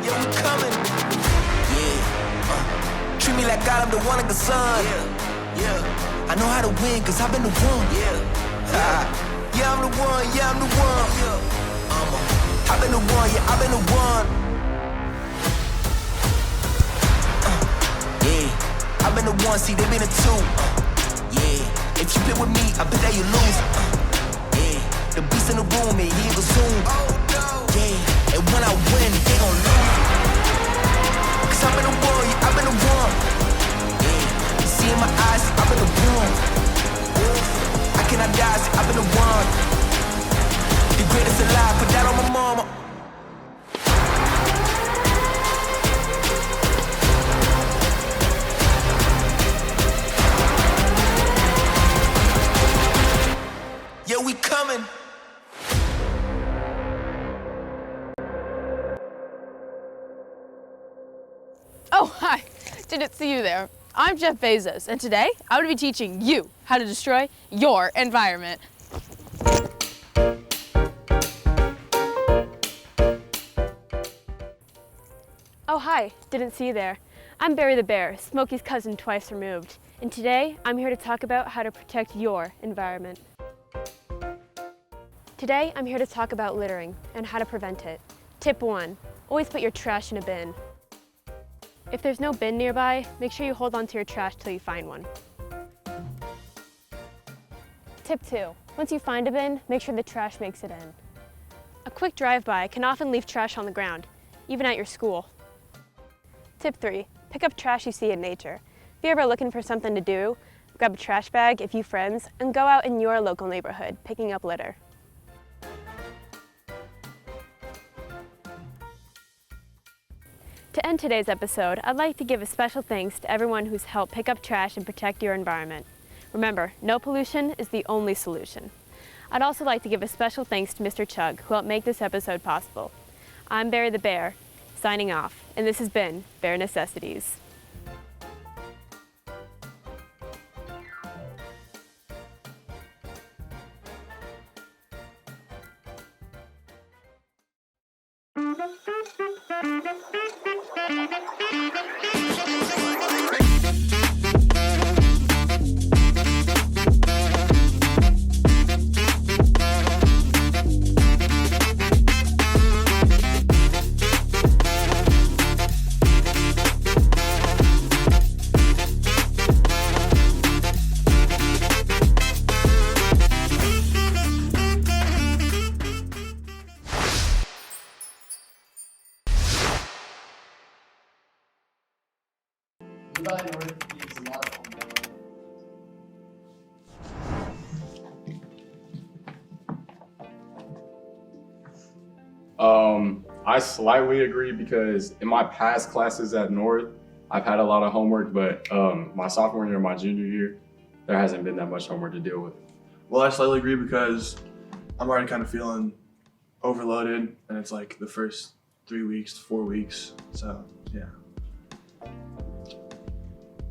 Yeah, we coming. Yeah. Treat me like God, I'm the one like the sun. Yeah. I know how to win, cause I've been the one. Yeah, I'm the one, yeah, I'm the one. I've been the one, yeah, I've been the one. Yeah, I've been the one, see, they been the two. Yeah, if you play with me, I bet that you lose. Yeah, the beast in the room, man, he will soon. Yeah, and when I win, they gon' lose. Cause I've been the one, yeah, I've been the one. Yeah, you see in my eyes, I've been the one. I cannot die, see, I've been the one. The greatest alive, put that on my mama. Yeah, we coming. Oh, hi. Didn't see you there. I'm Jeff Bezos, and today I'm going to be teaching you how to destroy your environment. Oh, hi. Didn't see you there. I'm Barry the Bear, Smokey's cousin twice removed, and today I'm here to talk about how to protect your environment. Today I'm here to talk about littering and how to prevent it. Tip 1. Always put your trash in a bin. If there's no bin nearby, make sure you hold on to your trash till you find one. Tip 2. Once you find a bin, make sure the trash makes it in. A quick drive-by can often leave trash on the ground, even at your school. Tip 3. Pick up trash you see in nature. If you're ever looking for something to do, grab a trash bag, a few friends, and go out in your local neighborhood picking up litter. To end today's episode, I'd like to give a special thanks to everyone who's helped pick up trash and protect your environment. Remember, no pollution is the only solution. I'd also like to give a special thanks to Mr. Chug, who helped make this episode possible. I'm Barry the Bear, signing off, and this has been Bare Necessities. I slightly agree because in my past classes at North, I've had a lot of homework, but my sophomore year and my junior year, there hasn't been that much homework to deal with. Well, I slightly agree because I'm already kind of feeling overloaded, and it's like the first 3 weeks, 4 weeks, so yeah.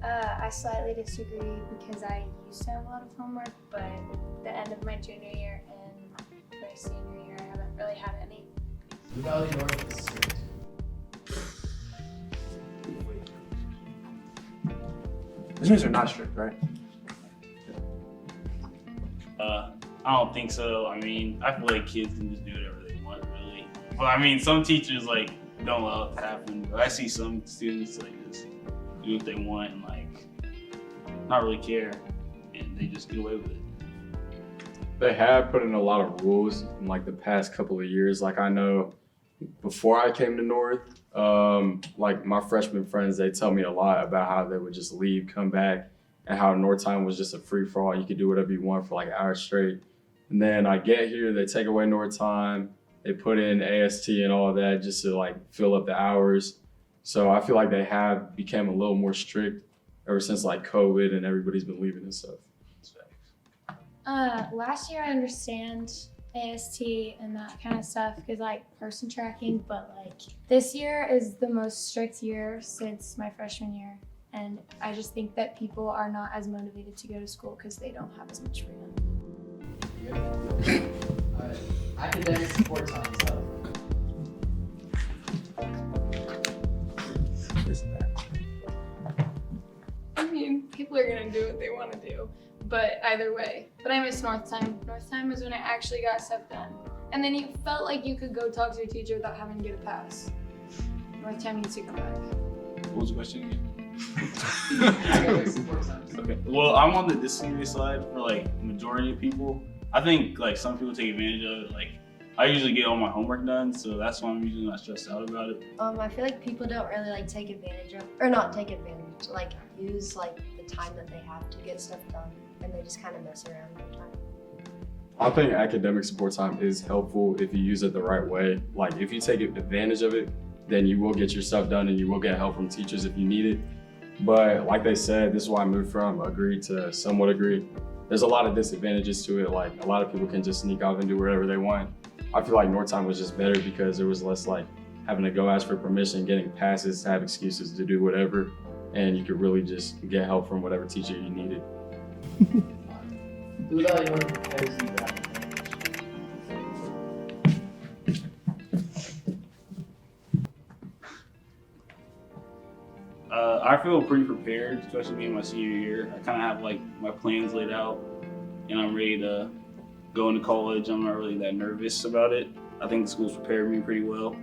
I slightly disagree because I used to have a lot of homework, but the end of my junior year and my senior year, I haven't really had any. Blue Valley North is strict. This means they're not strict, right? I don't think so. I mean, I feel like kids can just do whatever they want, really. But I mean, some teachers like don't allow it to happen. But I see some students like just do what they want and like not really care, and they just get away with it. They have put in a lot of rules in like the past couple of years. Like I know before I came to North, like my freshman friends, they tell me a lot about how they would just leave, come back, and how North time was just a free for all. You could do whatever you want for like hours straight. And then I get here, they take away North time, they put in AST and all of that just to like fill up the hours. So I feel like they have become a little more strict ever since like COVID and everybody's been leaving and stuff. Last year I understand AST and that kind of stuff because like person tracking, but like this year is the most strict year since my freshman year. And I just think that people are not as motivated to go to school because they don't have as much freedom. Academic support time, so. either way, but I miss North time. North time is when I actually got stuff done. And then you felt like you could go talk to your teacher without having to get a pass. North time needs to come back. What was the question again? Academic support times. Okay. Well, I'm on the disability side for like majority of people. I think like some people take advantage of it. Like I usually get all my homework done, so that's why I'm usually not stressed out about it. I feel like people don't really like take advantage of, or not take advantage, like use like the time that they have to get stuff done, and they just kind of mess around all the time. I think academic support time is helpful if you use it the right way. Like if you take advantage of it, then you will get your stuff done and you will get help from teachers if you need it. But like they said, this is why I moved from agree to somewhat agree. There's a lot of disadvantages to it. Like a lot of people can just sneak off and do whatever they want. I feel like North time was just better because there was less like having to go ask for permission, getting passes, have excuses to do whatever. And you could really just get help from whatever teacher you needed. Without your fantasy background. I feel pretty prepared, especially being my senior year. I kind of have like my plans laid out, and I'm ready to go into college. I'm not really that nervous about it. I think the school's prepared me pretty well.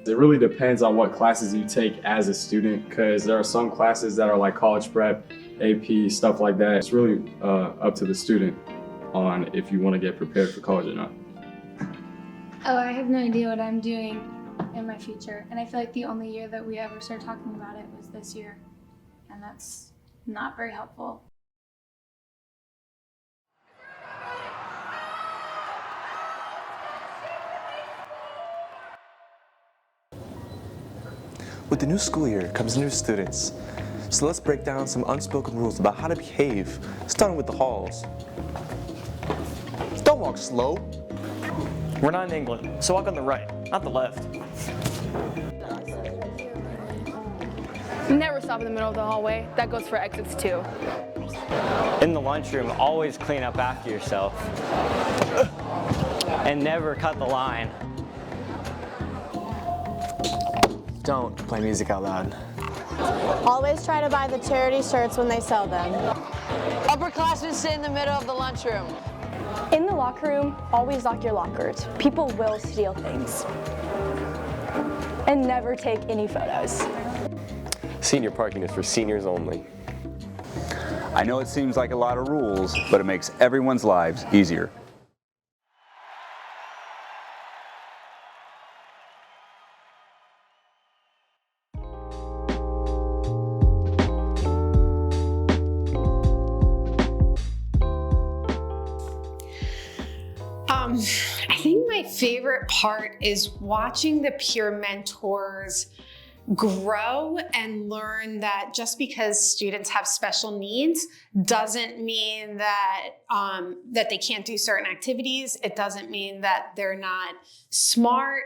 It really depends on what classes you take as a student, because there are some classes that are like college prep, AP, stuff like that. It's really up to the student on if you want to get prepared for college or not. Oh, I have no idea what I'm doing in my future. And I feel like the only year that we ever started talking about it was this year. And that's not very helpful. With the new school year comes new students. So let's break down some unspoken rules about how to behave, starting with the halls. Don't walk slow. We're not in England, so walk on the right, not the left. Never stop in the middle of the hallway. That goes for exits too. In the lunchroom, always clean up after yourself. And never cut the line. Don't play music out loud. Always try to buy the charity shirts when they sell them. Upperclassmen sit in the middle of the lunchroom. In the locker room, always lock your lockers. People will steal things. And never take any photos. Senior parking is for seniors only. I know it seems like a lot of rules, but it makes everyone's lives easier. I think my favorite part is watching the peer mentors grow and learn that just because students have special needs doesn't mean that that they can't do certain activities. It doesn't mean that they're not smart.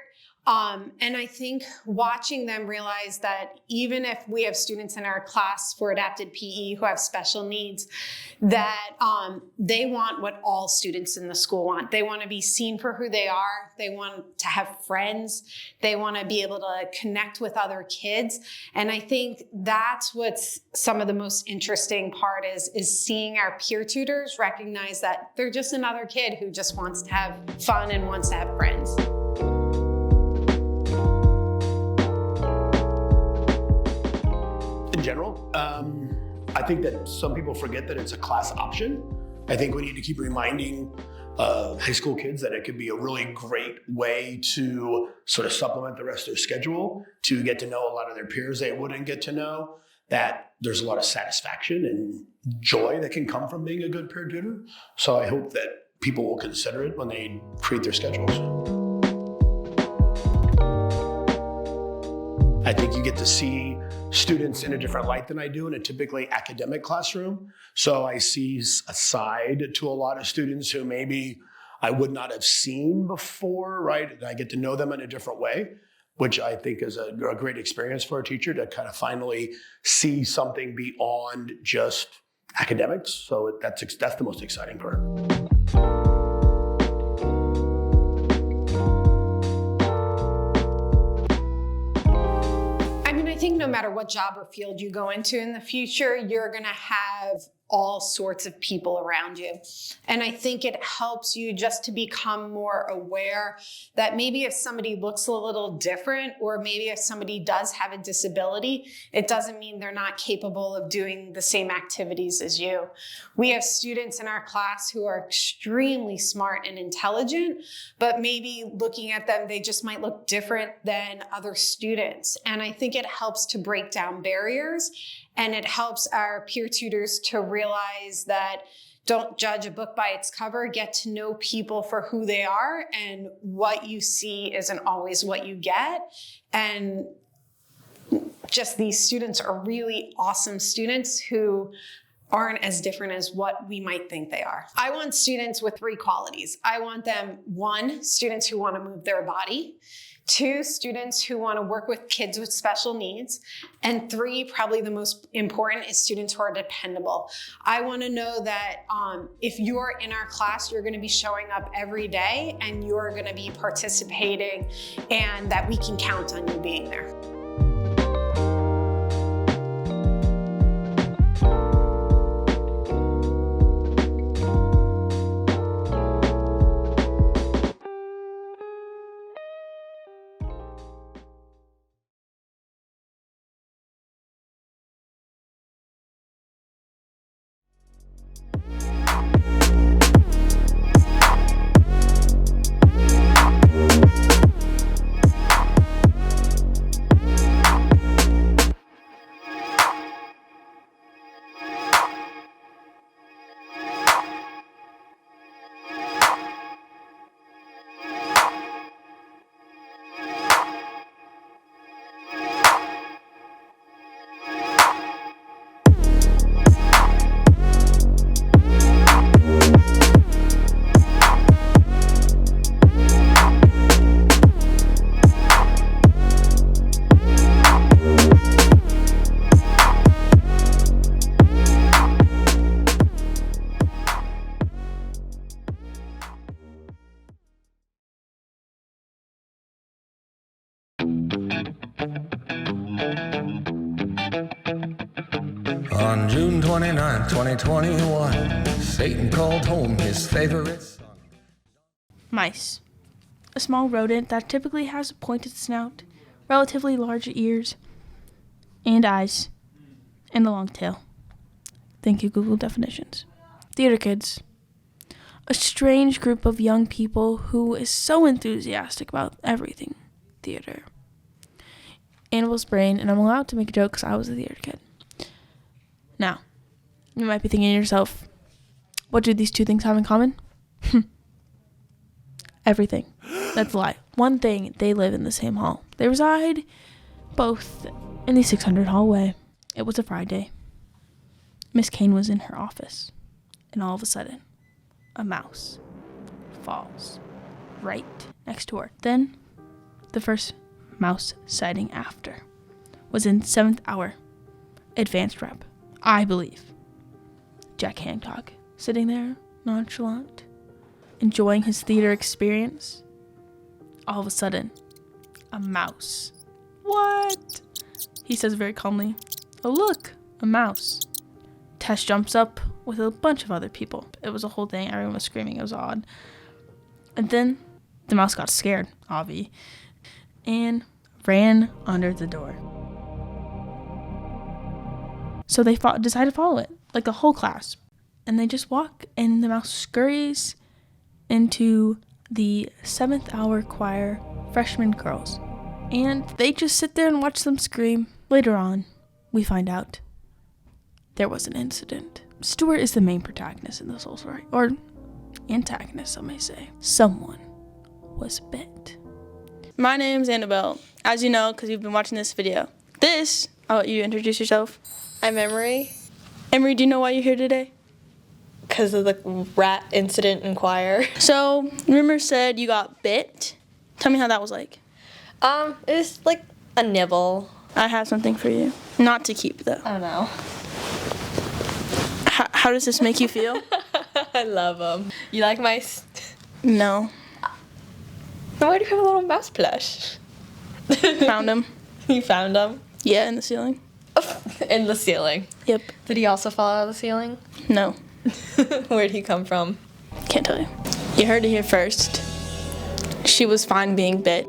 And I think watching them realize that even if we have students in our class for adapted PE who have special needs, that they want what all students in the school want. They want to be seen for who they are. They want to have friends. They want to be able to connect with other kids. And I think that's what's some of the most interesting part is seeing our peer tutors recognize that they're just another kid who just wants to have fun and wants to have friends. In general, I think that some people forget that it's a class option. I think we need to keep reminding high school kids that it could be a really great way to sort of supplement the rest of their schedule, to get to know a lot of their peers they wouldn't get to know, that there's a lot of satisfaction and joy that can come from being a good peer tutor. So I hope that people will consider it when they create their schedules. I think you get to see students in a different light than I do in a typically academic classroom. So I see a side to a lot of students who maybe I would not have seen before, right? And I get to know them in a different way, which I think is a great experience for a teacher to kind of finally see something beyond just academics. So that's the most exciting part. I think no matter what job or field you go into in the future, you're going to have all sorts of people around you. And I think it helps you just to become more aware that maybe if somebody looks a little different, or maybe if somebody does have a disability, it doesn't mean they're not capable of doing the same activities as you. We have students in our class who are extremely smart and intelligent, but maybe looking at them, they just might look different than other students. And I think it helps to break down barriers, and it helps our peer tutors to realize that don't judge a book by its cover, get to know people for who they are, and what you see isn't always what you get. And just these students are really awesome students who aren't as different as what we might think they are. I want students with 3 qualities. I want them, 1, students who want to move their body, 2, students who want to work with kids with special needs, and 3, probably the most important, is students who are dependable. I want to know that if you're in our class, you're going to be showing up every day and you're going to be participating, and that we can count on you being there. On June 29, 2021, Satan called home his favorite son. Mice. A small rodent that typically has a pointed snout, relatively large ears, and eyes, and a long tail. Thank you, Google definitions. Theater kids. A strange group of young people who is so enthusiastic about everything theater. Annabelle's brain, and I'm allowed to make a joke because I was a theater kid. Now, you might be thinking to yourself, what do these 2 things have in common? Everything. That's a lie. One thing, they live in the same hall. They reside both in the 600 hallway. It was a Friday. Miss Kane was in her office, and all of a sudden, a mouse falls right next to her. Then, the first mouse sighting after was in 7th hour, advanced rep, I believe. Jack Hancock, sitting there, nonchalant, enjoying his theater experience. All of a sudden, a mouse. What? He says very calmly, oh look, a mouse. Tess jumps up with a bunch of other people. It was a whole thing, everyone was screaming, it was odd. And then, the mouse got scared, Avi, and ran under the door. So they decided to follow it, like the whole class. And they just walk, and the mouse scurries into the 7th hour choir freshman girls. And they just sit there and watch them scream. Later on, we find out there was an incident. Stuart is the main protagonist in this whole story, or antagonist, some may say. Someone was bit. My name's Annabelle, as you know, because you've been watching this video. I'll let you introduce yourself. I'm Emery. Emery, do you know why you're here today? Because of the rat incident in choir. So, rumor said you got bit. Tell me how that was like. It was like a nibble. I have something for you. Not to keep, though. Oh, no. How does this make you feel? I love them. You like mice? No. Then why do you have a little mouse plush? Found him. You found him? Yeah, in the ceiling. In the ceiling? Yep. Did he also fall out of the ceiling? No. Where'd he come from? Can't tell you. You heard it here first. She was fine being bit.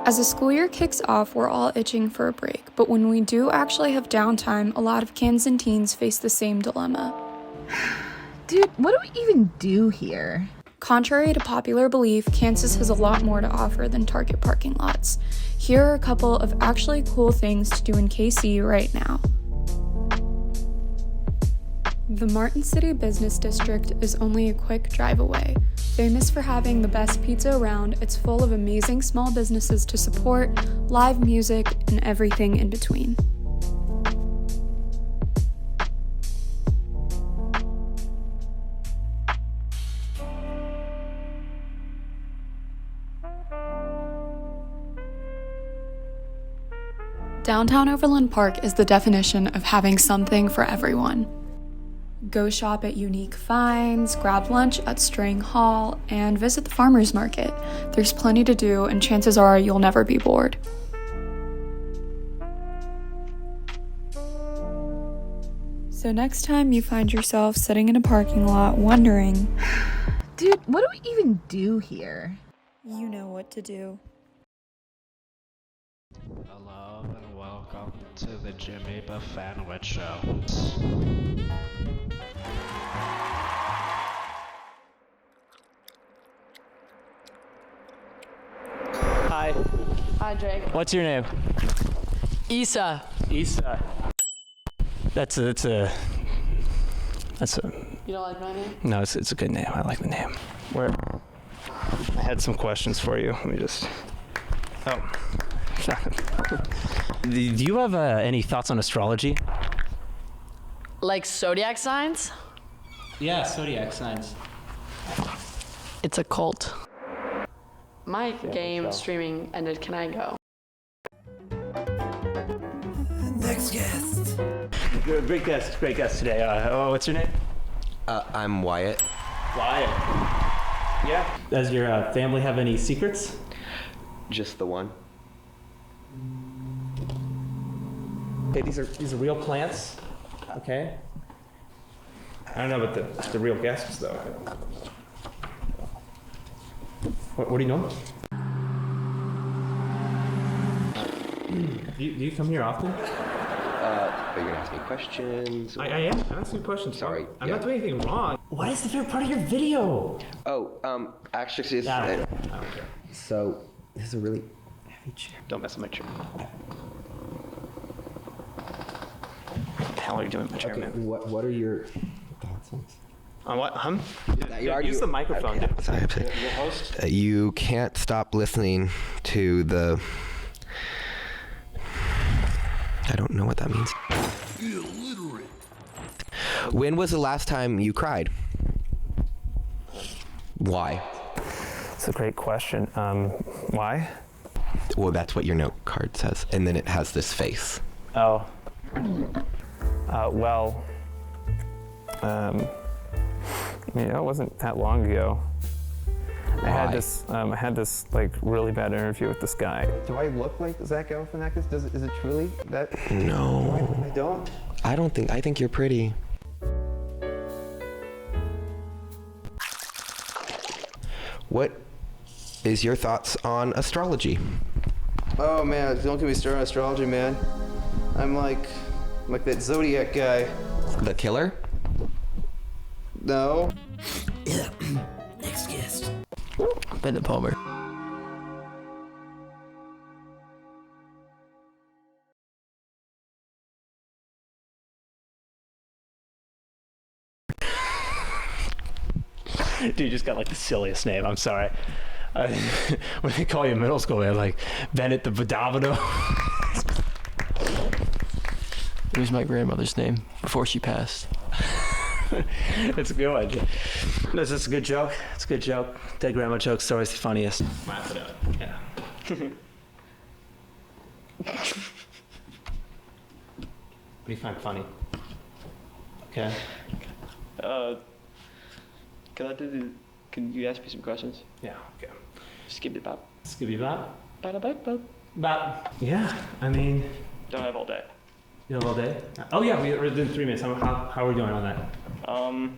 As the school year kicks off, we're all itching for a break, but when we do actually have downtime, a lot of Kansan teens face the same dilemma. Dude, what do we even do here? Contrary to popular belief, Kansas has a lot more to offer than Target parking lots. Here are a couple of actually cool things to do in KC right now. The Martin City Business District is only a quick drive away. Famous for having the best pizza around, it's full of amazing small businesses to support, live music, and everything in between. Downtown Overland Park is the definition of having something for everyone. Go shop at Unique Finds, grab lunch at String Hall, and visit the farmers market. There's plenty to do, and chances are you'll never be bored. So next time you find yourself sitting in a parking lot wondering, Dude, what do we even do here? You know what to do. Hello and welcome to the Jimmy Buffenwich Show. Hi. Hi, Drake. What's your name? Issa. Issa. That's a. You don't like my name? No, it's a good name. I like the name. Where? I had some questions for you. Let me just. Oh. Do you have any thoughts on astrology? Like zodiac signs? Yeah, zodiac signs. It's a cult. My game streaming ended. Can I go? Next guest. Great guest today. What's your name? I'm Wyatt. Wyatt. Yeah. Does your family have any secrets? Just the one. Okay, these are real plants. Okay. I don't know about the real guests though. What are you doing? Do you come here often? Are you gonna ask me questions? I am. I'm asking questions. Sorry. I'm not doing anything wrong. What is the favorite part of your video? Oh, actually, it's, I don't care. so this is a really heavy chair. Don't mess with my chair. What the hell are you doing with my chair, man? What are your thoughts on this? On what? Use the microphone, dude. Sorry, Your host? you can't stop listening to the. I don't know what that means. Illiterate. When was the last time you cried? Why? That's a great question. Why? Well, that's what your note card says, and then it has this face. Oh. It wasn't that long ago. I had this like really bad interview with this guy. Do I look like Zach Galifianakis? Is it truly that? No. I don't. I think you're pretty. What is your thoughts on astrology? Oh man, don't get me started on astrology, man. I'm like that Zodiac guy. The killer? No. Next guest. Bennett Palmer. Dude, you just got like the silliest name. I'm sorry. When they call you in middle school, they're like Bennett the Badavado. It was my grandmother's name before she passed. It's a good one. This is a good joke. It's a good joke. Dead grandma joke's always the funniest. Laugh it out. Yeah. What do you find funny? Okay. Can you ask me some questions? Yeah, okay. Skibidi bop. Skibidi bop? Bada bop bop. Yeah, I mean, Don't have all day. you have all day? Oh yeah, we're doing 3 minutes. How are we doing on that?